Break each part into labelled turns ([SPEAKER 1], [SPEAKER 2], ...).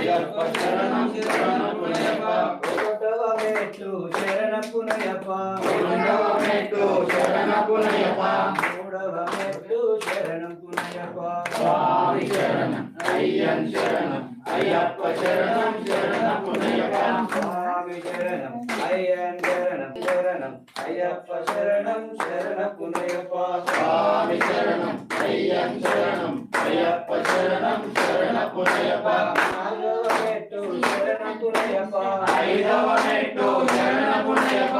[SPEAKER 1] అయ్యప్ప శరణం శరణపునయప్ప ఒకటవ మెట్టు శరణపునయప్ప రెండవ మెట్టు శరణపునయప్ప మూడవ మెట్టు శరణపునయప్ప స్వామి శరణం అయ్యన్ శరణం అయ్యప్ప శరణం శరణపునయప్ప స్వామి శరణం అయ్యన్ శరణం శరణం అయ్యప్ప శరణం శరణపునయప్ప స్వామి శరణం అయ్యన్ శరణం అయ్యప్ప శరణం శరణపునయప్ప నాలుగవ మెట్టు శరణపునయప్ప ఐదవ మెట్టు శరణపునయప్ప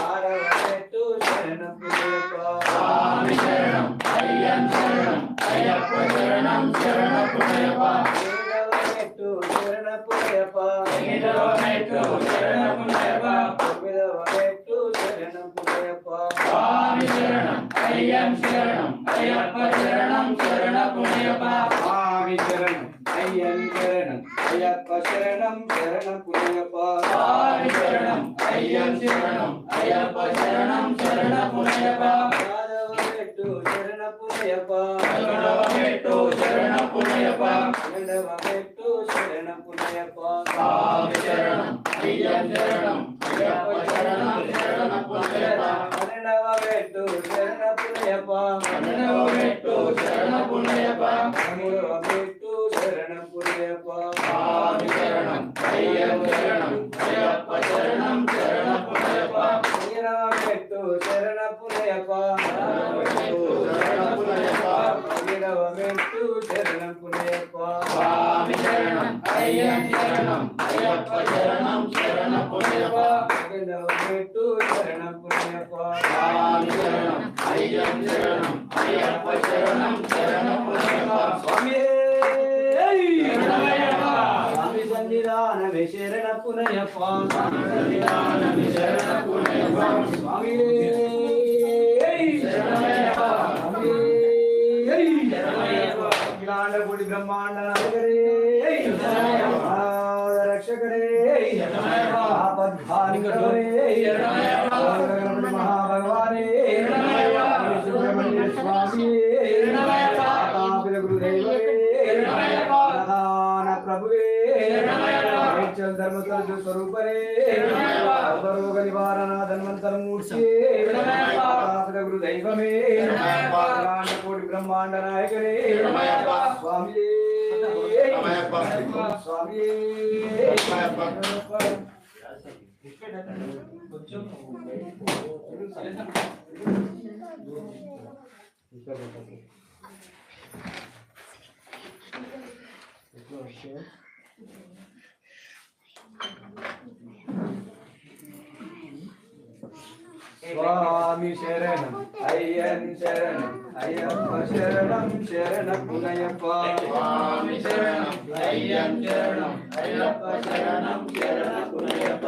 [SPEAKER 1] ఆరవ మెట్టు శరణపునయప్ప స్వామి శరణం అయ్యన్ శరణం అయ్యప్ప శరణం శరణపునయప్ప ఏడవ మెట్టు శరణపునయప్ప ఎనిమిదవ మెట్టు శరణపునయప్ప తొమ్మిదవ మెట్టు శరణపునయప్ప స్వామి శరణం అయ్యన్ శరణం అయ్యప్ప శరణం శరణపునయప్ప స్వామి శరణం అయ్యన్ శరణం అయ్యప్ప శరణం శరణపునయప్ప స్వామి శరణం అయ్యన్ శరణం అయ్యప్ప శరణం శరణపునయప్ప పదవ మెట్టు శరణపునయప్ప పదకొండవ మెట్టు శరణపునయప్ప పన్నెండవ మెట్టు శరణపునయప్ప స్వామి శరణం అయ్యన్ శరణం అయ్యప్ప శరణం శరణపునయప్ప పన్నెండవ మెట్టు శరణపునయప్ప పన్నెండవ మెట్టు శరణపునయప్ప పదమూడవ మెట్టు శరణపునయప్ప స్వామి శరణం అయ్యన్ శరణం అయ్యప్ప శరణం శరణపునయప్ప పదిహేనవ మెట్టు శరణపునయప్ప పదిహేడవ మెట్టు శరణపునయప్ప స్వామి శరణం అయ్యన్ శరణం అయ్యప్ప శరణం శరణపునయప్ప పద్దెనిమిదవ మెట్టు శరణపునయప్ప స్వామి శరణం అయ్యన్ శరణం అయ్యప్ప శరణం శరణపునయప్ప స్వామి స్వామి సన్నిధానమే శరణపునయప్ప స్వామి సన్నిధానమే శరణపునయప్ప స్వామి శరణమయ్యప్ప స్వామి శరణమయ్యప్ప అఖిలాండకోటి బ్రహ్మాండ నాయకరే శరణమయ్యప్ప రక్షకరే శరణమయ్యప్ప ఆపద్బాంధవరే శరణమయ్యప్ప మహాభగవానే శరణమయ్యప్ప సుబ్రహ్మణ్య స్వామి శరణమయ్యప్ప ఆపిల గురుదైవమే శరణమయ్యప్ప ప్రధాన ప్రభువే శరణమయ్యప్ప ధర్మతత్వ స్వరూపరే శరణమయ్యప్ప సర్వరోగ నివారణ ధన్వంతర మూర్తి శరణమయ్యప్ప ఆపిల గురుదైవమే శరణమయ్యప్ప అఖిలాండకోటి బ్రహ్మాండ నాయకరే శరణమయ్యప్ప స్వామి శరణమయ్యప్ప స్వామి శరణమయ్యప్ప స్వామి శరణం అయ్యన్ శరణం అయ్యప్ప శరణం శరణపునయప్ప స్వామి శరణం అయ్యన్ శరణం అయ్యప్ప శరణం శరణపునయప్ప